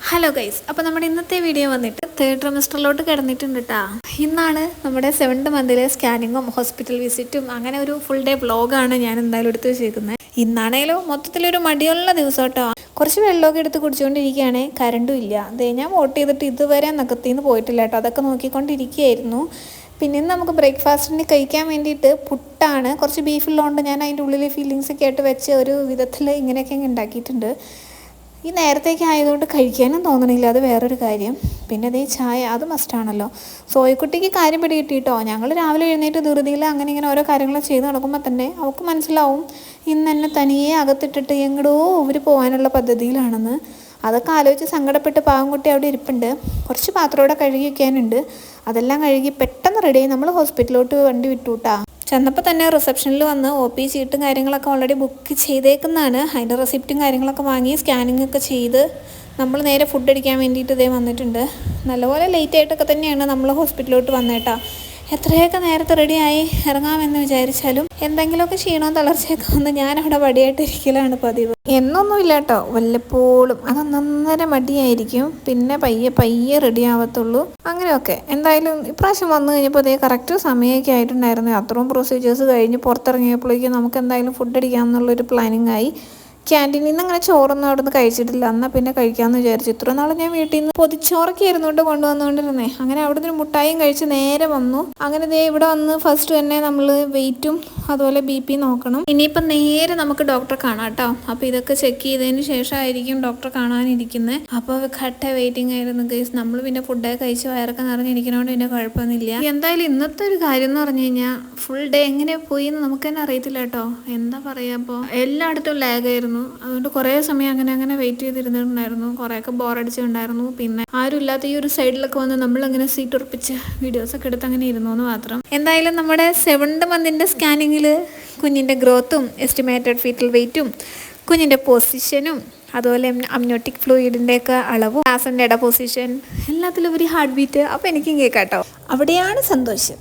Hello guys, അപ്പോൾ നമ്മുടെ ഇന്നത്തെ വീഡിയോ വന്നിട്ട് തേർഡ് ട്രിമസ്റ്ററിലോട്ട് കിടന്നിട്ടുണ്ട് കേട്ടോ. ഇന്നാണ് നമ്മുടെ 7th മന്തിലെ സ്കാനിങ്ങും ഹോസ്പിറ്റൽ വിസിറ്റും അങ്ങനെ ഒരു ഫുൾ ഡേ വ്ളോഗാണ് ഞാൻ എന്തായാലും എടുത്ത് വെച്ചേക്കുന്നത്. ഇന്നാണേലും മൊത്തത്തിലൊരു മടിയുള്ള ദിവസം കേട്ടോ. കുറച്ച് വെള്ളമൊക്കെ എടുത്ത് കുടിച്ചുകൊണ്ടിരിക്കുകയാണ്. കറണ്ടും ഇല്ല. അതേ ഞാൻ വോട്ട് ചെയ്തിട്ട് ഇതുവരെ നഗത്തിന്ന് പോയിട്ടില്ല കേട്ടോ. അതൊക്കെ നോക്കിക്കൊണ്ടിരിക്കുകയായിരുന്നു. പിന്നെ നമുക്ക് ബ്രേക്ക്ഫാസ്റ്റിന് കഴിക്കാൻ വേണ്ടിയിട്ട് പുട്ടാണ്. കുറച്ച് ബീഫുള്ളതുകൊണ്ട് ഞാൻ അതിൻ്റെ ഉള്ളിൽ ഫീലിങ്സ് ഒക്കെ ആയിട്ട് വെച്ച് ഒരു വിധത്തിൽ ഇങ്ങനെയൊക്കെ ഉണ്ടാക്കിയിട്ടുണ്ട്. ഈ നേരത്തേക്ക് ആയതുകൊണ്ട് കഴിക്കാനും തോന്നണില്ല, അത് വേറൊരു കാര്യം. പിന്നെ അതേ ചായ അത് മസ്റ്റാണല്ലോ. സോയക്കുട്ടിക്ക് കാര്യം പിടികിട്ടിട്ടോ. ഞങ്ങൾ രാവിലെ എഴുന്നേറ്റ് ധൃതിയിൽ അങ്ങനെ ഇങ്ങനെ ഓരോ കാര്യങ്ങൾ ചെയ്ത് നടക്കുമ്പോൾ തന്നെ അവൾക്ക് മനസ്സിലാവും ഇന്ന് എന്നെ തനിയെ അകത്തിട്ടിട്ട് എങ്ങടോ ഇവർ പോകാനുള്ള പദ്ധതിയിലാണെന്ന്. അതൊക്കെ ആലോചിച്ച് സങ്കടപ്പെട്ട് പാവംകുട്ടി അവിടെ ഇരിപ്പുണ്ട്. കുറച്ച് പാത്രമോടെ കഴുകി വയ്ക്കാനുണ്ട്. അതെല്ലാം കഴുകി പെട്ടെന്ന് റെഡിയായി നമ്മൾ ഹോസ്പിറ്റലിലോട്ട് വണ്ടി വിട്ടുകൂട്ടാ. ചെന്നപ്പോൾ തന്നെ റിസപ്ഷനിൽ വന്ന് OP ചീട്ടും കാര്യങ്ങളൊക്കെ ഓൾറെഡി ബുക്ക് ചെയ്തേക്കുന്നതാണ്. അതിൻ്റെ റെസിപ്റ്റും കാര്യങ്ങളൊക്കെ വാങ്ങി സ്കാനിങ് ഒക്കെ ചെയ്ത് നമ്മൾ നേരെ ഫുഡ് അടിക്കാൻ വേണ്ടിയിട്ട് ഇതേ വന്നിട്ടുണ്ട്. നല്ലപോലെ ലേറ്റ് ആയിട്ടൊക്കെ തന്നെയാണ് നമ്മൾ ഹോസ്പിറ്റലിലോട്ട് വന്നേട്ടാ. എത്രയൊക്കെ നേരത്തെ റെഡിയായി ഇറങ്ങാമെന്ന് വിചാരിച്ചാലും എന്തെങ്കിലുമൊക്കെ ക്ഷീണവും തളർച്ചയൊക്കെ വന്ന് ഞാനവിടെ മടിയായിട്ടിരിക്കലാണ് പതിവ്. എന്നൊന്നുമില്ല കേട്ടോ, വല്ലപ്പോഴും അത് നന്നര മടിയായിരിക്കും. പിന്നെ പയ്യെ റെഡി ആവത്തുള്ളൂ. അങ്ങനെയൊക്കെ എന്തായാലും ഇപ്രാവശ്യം വന്നു കഴിഞ്ഞപ്പോൾ അതേ കറക്റ്റ് സമയമൊക്കെ ആയിട്ടുണ്ടായിരുന്നു. അത്രയും പ്രൊസീജിയേഴ്സ് കഴിഞ്ഞ് പുറത്തിറങ്ങിയപ്പോഴേക്കും നമുക്ക് എന്തായാലും ഫുഡ് അടിക്കാമെന്നുള്ളൊരു പ്ലാനിങ് ആയി. ക്യാൻറ്റീനിൽ നിന്ന് അങ്ങനെ ചോറൊന്നും അവിടെ നിന്ന് കഴിച്ചിട്ടില്ല. എന്നാൽ പിന്നെ കഴിക്കാമെന്ന് വിചാരിച്ചു. ഇത്ര നാൾ ഞാൻ വീട്ടിൽ നിന്ന് പൊതിച്ചോറൊക്കെ ആയിരുന്നുകൊണ്ട് കൊണ്ടുവന്നുകൊണ്ടിരുന്നേ. അങ്ങനെ അവിടെ നിന്ന് മുട്ടായും കഴിച്ച് നേരെ വന്നു. അങ്ങനെ ദേ ഇവിടെ വന്ന് ഫസ്റ്റ് തന്നെ നമ്മൾ വെയിറ്റും അതുപോലെ BP നോക്കണം. ഇനിയിപ്പം നേരെ നമുക്ക് ഡോക്ടറെ കാണാം കേട്ടോ. അപ്പോൾ ഇതൊക്കെ ചെക്ക് ചെയ്തതിന് ശേഷമായിരിക്കും ഡോക്ടറെ കാണാനിരിക്കുന്നത്. അപ്പോൾ കട്ട വെയിറ്റിംഗ് ആയിരുന്നു ഗൈസ്. നമ്മൾ പിന്നെ ഫുഡൊക്കെ കഴിച്ച് വയറൊക്കെ നിറഞ്ഞിരിക്കണോണ്ട് പിന്നെ കുഴപ്പമൊന്നുമില്ല. എന്തായാലും ഇന്നത്തെ ഒരു കാര്യം എന്ന് പറഞ്ഞു കഴിഞ്ഞാൽ ഫുൾ ഡേ എങ്ങനെ പോയി എന്ന് നമുക്ക് തന്നെ അറിയത്തില്ല കേട്ടോ. എന്താ പറയുക, അപ്പോൾ എല്ലായിടത്തും ലാഗായിരുന്നു. അതുകൊണ്ട് കുറേ സമയം അങ്ങനെ വെയിറ്റ് ചെയ്തിരുന്നിട്ടുണ്ടായിരുന്നു. കുറേയൊക്കെ ബോറടിച്ചിട്ടുണ്ടായിരുന്നു. പിന്നെ ആരും ഇല്ലാത്ത ഈ ഒരു സൈഡിലൊക്കെ വന്ന് നമ്മളങ്ങനെ സീറ്റ് ഉറപ്പിച്ച് വീഡിയോസൊക്കെ എടുത്ത് അങ്ങനെ ഇരുന്നു എന്ന് മാത്രം. എന്തായാലും നമ്മുടെ 7th മന്തിൻ്റെ സ്കാനിങ്ങിൽ കുഞ്ഞിൻ്റെ ഗ്രോത്തും എസ്റ്റിമേറ്റഡ് ഫീറ്റൽ വെയിറ്റും കുഞ്ഞിൻ്റെ പൊസിഷനും അതുപോലെ അമ്നോട്ടിക് ഫ്ലൂയിഡിൻ്റെയൊക്കെ അളവും ഗ്ലാസിൻ്റെ ഇട പൊസിഷൻ എല്ലാത്തിലും ഒരു ഹാർട്ട് ബീറ്റ് അപ്പോൾ എനിക്കും കേൾക്കാം കേട്ടോ. അവിടെയാണ് സന്തോഷം.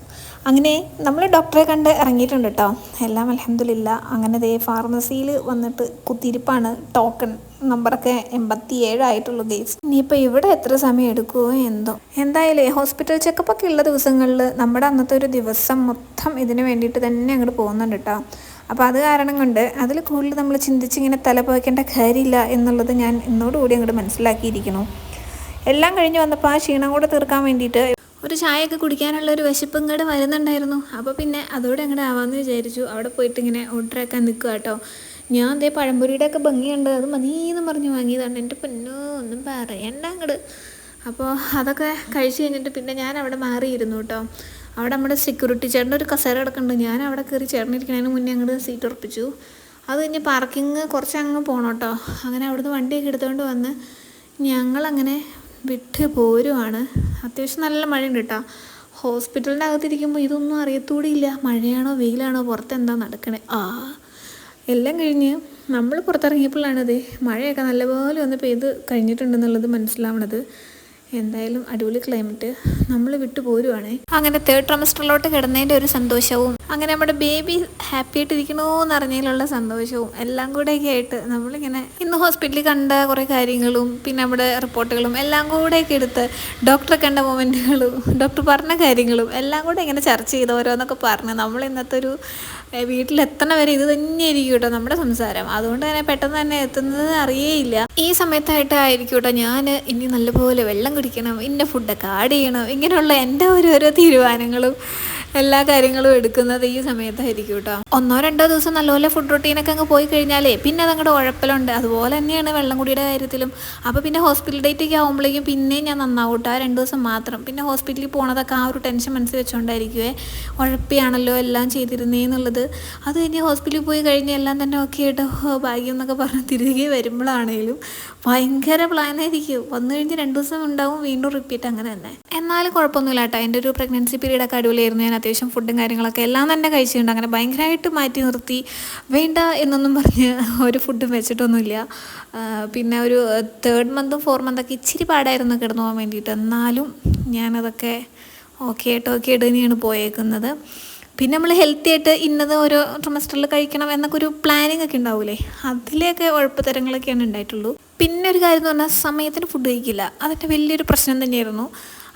അങ്ങനെ നമ്മൾ ഡോക്ടറെ കണ്ട് ഇറങ്ങിയിട്ടുണ്ട് കേട്ടോ. എല്ലാം അൽഹംദുലില്ലാ. അങ്ങനെ ദേ ഫാർമസിയിൽ വന്നിട്ട് കുത്തിയിരിപ്പാണ്. ടോക്കൺ നമ്പറൊക്കെ 87 ആയിട്ടുള്ളൂ ഗൈസ്. ഇനിയിപ്പോൾ ഇവിടെ എത്ര സമയം എടുക്കുമോ എന്തോ. എന്തായാലും ഹോസ്പിറ്റൽ ചെക്കപ്പൊക്കെ ഉള്ള ദിവസങ്ങളിൽ നമ്മുടെ അന്നത്തെ ഒരു ദിവസം മൊത്തം ഇതിന് വേണ്ടിയിട്ട് തന്നെ അങ്ങോട്ട് പോകുന്നുണ്ട് കേട്ടോ. അപ്പോൾ അത് കാരണം കൊണ്ട് അതിൽ കൂടുതൽ നമ്മൾ ചിന്തിച്ചിങ്ങനെ തല പോയിക്കേണ്ട കാര്യമില്ല എന്നുള്ളത് ഞാൻ ഇന്നോടുകൂടി അങ്ങോട്ട് മനസ്സിലാക്കിയിരിക്കുന്നു. എല്ലാം കഴിഞ്ഞ് വന്നപ്പോൾ ആ ക്ഷീണം കൂടെ തീർക്കാൻ വേണ്ടിയിട്ട് ഒരു ചായയൊക്കെ കുടിക്കാനുള്ള ഒരു വിശപ്പ് ഇങ്ങോട്ട് വരുന്നുണ്ടായിരുന്നു. അപ്പോൾ പിന്നെ അതോടെ അങ്ങോട്ട് ആവാമെന്ന് വിചാരിച്ചു. അവിടെ പോയിട്ട് ഇങ്ങനെ ഓർഡറാക്കാൻ നിൽക്കുക കേട്ടോ. ഞാൻ അതേ പഴംപൊരിയുടെ ഒക്കെ ഭംഗിയുണ്ട്, അത് മതിയെന്ന് പറഞ്ഞ് വാങ്ങിയതാണ്. എൻ്റെ പൊന്നോ ഒന്നും പറയണ്ട അങ്ങോട്ട്. അപ്പോൾ അതൊക്കെ കഴിച്ച് കഴിഞ്ഞിട്ട് പിന്നെ ഞാൻ അവിടെ മാറിയിരുന്നു കേട്ടോ. അവിടെ നമ്മുടെ സെക്യൂരിറ്റി ചേട്ടൻ്റെ ഒരു കസേര കിടക്കുന്നുണ്ട്. ഞാൻ അവിടെ കയറി ചേട്ടനിരിക്കണതിന് മുന്നേ അങ്ങോട്ട് സീറ്റ് ഉറപ്പിച്ചു. അത് കഴിഞ്ഞ് പാർക്കിങ് കുറച്ച് അങ്ങ് പോകണം കേട്ടോ. അങ്ങനെ അവിടുന്ന് വണ്ടിയൊക്കെ എടുത്തുകൊണ്ട് വന്ന് ഞങ്ങളങ്ങനെ വിട്ട് പോരുവാണ്. അത്യാവശ്യം നല്ല മഴയുണ്ട് കേട്ടോ. ഹോസ്പിറ്റലിൻ്റെ അകത്തിരിക്കുമ്പോൾ ഇതൊന്നും അറിയത്തൂടിയില്ല. മഴയാണോ വെയിലാണോ പുറത്തെന്താ നടക്കണേ. എല്ലാം കഴിഞ്ഞ് നമ്മൾ പുറത്തിറങ്ങിയപ്പോഴാണത് മഴയൊക്കെ നല്ലപോലെ ഒന്ന് പെയ്ത് കഴിഞ്ഞിട്ടുണ്ടെന്നുള്ളത് മനസ്സിലാവണത്. എന്തായാലും അടിപൊളി ക്ലൈമറ്റ്. നമ്മൾ വിട്ടു പോരുവാണേ. അങ്ങനെ 3rd ട്രിമസ്റ്ററിലോട്ട് കിടന്നതിൻ്റെ ഒരു സന്തോഷവും അങ്ങനെ നമ്മുടെ ബേബി ഹാപ്പി ആയിട്ടിരിക്കണോ എന്നറിഞ്ഞതിലുള്ള സന്തോഷവും എല്ലാം കൂടെയൊക്കെ ആയിട്ട് നമ്മളിങ്ങനെ ഇന്ന് ഹോസ്പിറ്റലിൽ കണ്ട കുറേ കാര്യങ്ങളും പിന്നെ നമ്മുടെ റിപ്പോർട്ടുകളും എല്ലാം കൂടെയൊക്കെ എടുത്ത് ഡോക്ടറെ കണ്ട മൊമെൻറ്റുകളും ഡോക്ടർ പറഞ്ഞ കാര്യങ്ങളും എല്ലാം കൂടെ ഇങ്ങനെ ചർച്ച ചെയ്ത് ഓരോന്നൊക്കെ പറഞ്ഞ് നമ്മൾ ഇന്നത്തെ ഒരു വീട്ടിലെത്തണ വരെ ഇത് തന്നെയായിരിക്കും കേട്ടോ നമ്മുടെ സംസാരം. അതുകൊണ്ട് തന്നെ പെട്ടെന്ന് തന്നെ എത്തുന്നത് അറിയേയില്ല. ഈ സമയത്തായിട്ടായിരിക്കും കേട്ടോ ഞാൻ ഇനി നല്ലപോലെ വെള്ളം കുടിക്കണം, ഇന്ന ഫുഡൊക്കെ ആഡ് ചെയ്യണം, ഇങ്ങനെയുള്ള എൻ്റെ ഓരോരോ തീരുമാനങ്ങളും എല്ലാ കാര്യങ്ങളും എടുക്കുന്നത് ഈ സമയത്തായിരിക്കും കേട്ടോ. 1-2 ദിവസം നല്ലപോലെ ഫുഡ് റൊട്ടീനൊക്കെ അങ്ങ് പോയി കഴിഞ്ഞാലേ പിന്നെ അതങ്ങോട്ട് ഉഴപ്പലുണ്ട്. അതുപോലെ തന്നെയാണ് വെള്ളം കുടിയുടെ കാര്യത്തിലും. അപ്പോൾ പിന്നെ ഹോസ്പിറ്റൽ ഡേറ്റ് ഒക്കെ ആകുമ്പോഴേക്കും പിന്നെയും ഞാൻ നന്നാവും കേട്ടോ. 2 ദിവസം മാത്രം. പിന്നെ ഹോസ്പിറ്റലിൽ പോണതൊക്കെ ആ ഒരു ടെൻഷൻ മനസ്സിൽ വെച്ചുകൊണ്ടായിരിക്കുവേ. ഉഴപ്പിയാണല്ലോ എല്ലാം ചെയ്തിരുന്നേന്നുള്ളത്. അത് കഴിഞ്ഞ് ഹോസ്പിറ്റലിൽ പോയി കഴിഞ്ഞ് എല്ലാം തന്നെ ഓക്കെ ആയിട്ട് ഭാഗ്യം എന്നൊക്കെ പറഞ്ഞ് തിരികെ വരുമ്പോഴാണേലും ഭയങ്കര പ്ലാനായിരിക്കും. വന്നു കഴിഞ്ഞ് 2 ദിവസം ഉണ്ടാവും, വീണ്ടും റിപ്പീറ്റ് അങ്ങനെ തന്നെ. എന്നാലും കുഴപ്പമൊന്നുമില്ല കേട്ടോ. എൻ്റെ ഒരു പ്രഗ്നൻസി പീരീഡൊക്കെ അടിപൊളിയായിരുന്നു. ഞാൻ അത്യാവശ്യം ഫുഡും കാര്യങ്ങളൊക്കെ എല്ലാം തന്നെ കഴിച്ചിട്ടുണ്ട്. അങ്ങനെ ഭയങ്കരമായിട്ട് മാറ്റി നിർത്തി വേണ്ട എന്നൊന്നും പറഞ്ഞ് ഒരു ഫുഡും വെച്ചിട്ടൊന്നുമില്ല. പിന്നെ ഒരു 3rd മന്തും 4th മന്തൊക്കെ ഇച്ചിരി പാടായിരുന്നു കിടന്നു പോകാൻ വേണ്ടിയിട്ട്. എന്നാലും ഞാനതൊക്കെ ഓക്കെ ഇട്ട് തന്നെയാണ് പോയേക്കുന്നത്. പിന്നെ നമ്മൾ ഹെൽത്തി ആയിട്ട് ഇന്നത് ഓരോ ട്രിമസ്റ്ററിൽ കഴിക്കണം എന്നൊക്കെ ഒരു പ്ലാനിങ് ഒക്കെ ഉണ്ടാവൂലേ, അതിലേക്ക് ഉഴപ്പത്തരങ്ങളൊക്കെയാണ് ഉണ്ടായിട്ടുള്ളൂ. പിന്നെ ഒരു കാര്യം എന്ന് പറഞ്ഞാൽ സമയത്തിന് ഫുഡ് കഴിക്കില്ല. അതെൻ്റെ വലിയൊരു പ്രശ്നം തന്നെയായിരുന്നു.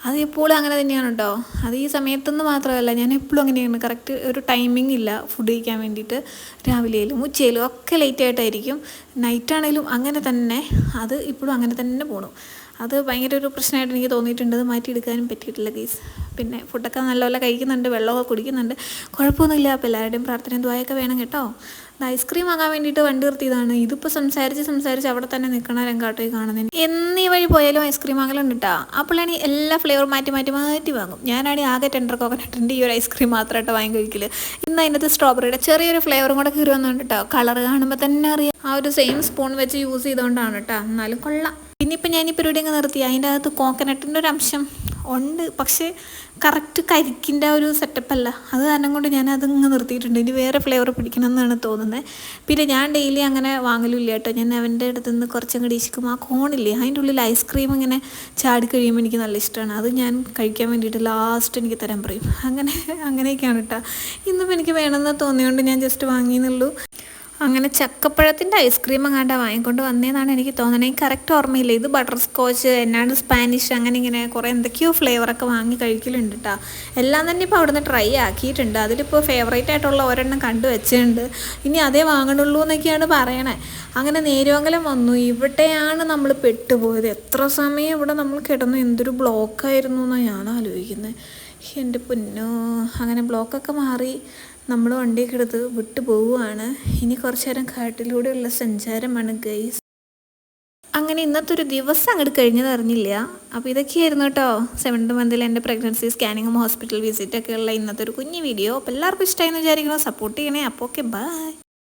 അത് എപ്പോഴും അങ്ങനെ തന്നെയാണ് കേട്ടോ. അത് ഈ സമയത്തൊന്നും മാത്രമല്ല, ഞാൻ എപ്പോഴും അങ്ങനെയാണ്. കറക്റ്റ് ഒരു ടൈമിംഗ് ഇല്ല ഫുഡ് കഴിക്കാൻ വേണ്ടിയിട്ട്. രാവിലെയിലും ഉച്ചയിലും ഒക്കെ ലേറ്റായിട്ടായിരിക്കും. നൈറ്റാണേലും അങ്ങനെ തന്നെ. അത് ഇപ്പോഴും അങ്ങനെ തന്നെ പോണു. അത് ഭയങ്കര ഒരു പ്രശ്നമായിട്ട് എനിക്ക് തോന്നിയിട്ടുണ്ട്. അത് മാറ്റിയെടുക്കാനും പറ്റിയിട്ടില്ല ഗൈസ്. പിന്നെ ഫുഡൊക്കെ നല്ലപോലെ കഴിക്കുന്നുണ്ട്, വെള്ളമൊക്കെ കുടിക്കുന്നുണ്ട്, കുഴപ്പമൊന്നുമില്ല. അപ്പോൾ എല്ലാവരുടെയും പ്രാർത്ഥനയും ദ്വായൊക്കെ വേണം കേട്ടോ. ഐസ്ക്രീം വാങ്ങാൻ വേണ്ടിയിട്ട് വണ്ടി നിർത്തിയതാണ്. ഇതിപ്പോൾ സംസാരിച്ച് അവിടെ തന്നെ നിൽക്കണ രംഗാട്ടോ ഈ കാണുന്നത്. എന്നീ വഴി പോയാലും ഐസ്ക്രീം വാങ്ങലുണ്ട് കേട്ടോ. അപ്പോഴാണ് എല്ലാ ഫ്ലേവർ മാറ്റി വാങ്ങും. ഞാനാണെങ്കിൽ ആകെ ടെൻഡർ കോക്കനട്ടിൻ്റെ ഈ ഒരു ഐസ്ക്രീം മാത്രമായിട്ട് വാങ്ങി കഴിക്കല്. ഇന്ന് അതിനകത്ത് സ്ട്രോബെറിയുടെ ചെറിയൊരു ഫ്ലേവറും കൂടെ കയറി വന്നുണ്ട് കേട്ടോ. കളർ കാണുമ്പോൾ തന്നെ അറിയാം. ആ ഒരു സെയിം സ്പൂൺ വെച്ച് യൂസ് ചെയ്തുകൊണ്ടാണ് കേട്ടോ. എന്നാലും കൊള്ളാം. പിന്നിപ്പോൾ ഞാൻ ഈ പരിപാടി അങ്ങ് നിർത്തി. അതിൻ്റെ അകത്ത് കോക്കനട്ടിൻ്റെ ഒരു അംശം ഉണ്ട്, പക്ഷേ കറക്റ്റ് കരിക്കിൻ്റെ ഒരു സെറ്റപ്പല്ല. അത് കാരണം കൊണ്ട് ഞാൻ അതങ്ങ് നിർത്തിയിട്ടുണ്ട്. ഇനി വേറെ ഫ്ലേവർ പിടിക്കണമെന്നാണ് തോന്നുന്നത്. പിന്നെ ഞാൻ ഡെയിലി അങ്ങനെ വാങ്ങലില്ല കേട്ടോ. ഞാൻ അവൻ്റെ അടുത്ത് നിന്ന് കുറച്ചങ്ങ് ഇരിക്കും. ആ കോണില്ലേ, അതിൻ്റെ ഉള്ളിൽ ഐസ്ക്രീം ഇങ്ങനെ ചാടി കഴിയുമ്പോൾ എനിക്ക് നല്ല ഇഷ്ടമാണ്. അത് ഞാൻ കഴിക്കാൻ വേണ്ടിയിട്ട് ലാസ്റ്റ് എനിക്ക് തരാൻ പറയും. അങ്ങനെയൊക്കെയാണ് കേട്ടോ. ഇന്നിപ്പോൾ എനിക്ക് വേണമെന്ന് തോന്നിയോണ്ട് ഞാൻ ജസ്റ്റ് വാങ്ങിയെന്നുള്ളൂ. അങ്ങനെ ചക്കപ്പഴത്തിൻ്റെ ഐസ്ക്രീം എങ്ങാണ്ട് വാങ്ങിക്കൊണ്ട് വന്നതെന്നാണ് എനിക്ക് തോന്നുന്നത്. എനിക്ക് കറക്റ്റ് ഓർമ്മയില്ല. ഇത് ബട്ടർ സ്കോച്ച്, എന്നാണ് സ്പാനിഷ്, അങ്ങനെ ഇങ്ങനെ കുറേ എന്തൊക്കെയോ ഫ്ലേവറൊക്കെ വാങ്ങി കഴിക്കലുണ്ട് കേട്ടോ. എല്ലാം തന്നെ ഇപ്പോൾ അവിടുന്ന് ട്രൈ ആക്കിയിട്ടുണ്ട്. അതിലിപ്പോൾ ഫേവറേറ്റ് ആയിട്ടുള്ള ഒരെണ്ണം കണ്ടു വെച്ചിട്ടുണ്ട്. ഇനി അതേ വാങ്ങണുള്ളൂ എന്നൊക്കെയാണ് പറയണേ. അങ്ങനെ നേരുമംഗലം വന്നു. ഇവിടെയാണ് നമ്മൾ പെട്ടുപോയത്. എത്ര സമയം ഇവിടെ നമ്മൾ കിടന്നു. എന്തൊരു ബ്ലോക്കായിരുന്നു എന്നാണ് ഞാൻ ആലോചിക്കുന്നത്. എൻ്റെ പൊന്നോ. അങ്ങനെ ബ്ലോക്കൊക്കെ മാറി നമ്മൾ വണ്ടിയൊക്കെ എടുത്ത് വിട്ടു പോവുകയാണ്. ഇനി കുറച്ചു നേരം കാട്ടിലൂടെയുള്ള സഞ്ചാരമാണ് ഗൈസ്. അങ്ങനെ ഇന്നത്തെ ഒരു ദിവസം അങ്ങോട്ട് കഴിഞ്ഞത് അറിഞ്ഞില്ല. അപ്പോൾ ഇതൊക്കെയായിരുന്നു കേട്ടോ 7th മന്തിൽ എൻ്റെ പ്രഗ്നൻസി സ്കാനിങ്ങും ഹോസ്പിറ്റൽ വിസിറ്റൊക്കെ ഉള്ള ഇന്നത്തെ ഒരു കുഞ്ഞു വീഡിയോ. അപ്പോൾ എല്ലാവർക്കും ഇഷ്ടമായെന്ന് വിചാരിക്കണം. സപ്പോർട്ട് ചെയ്യണേ. അപ്പോൾ ഓക്കെ, ബൈ.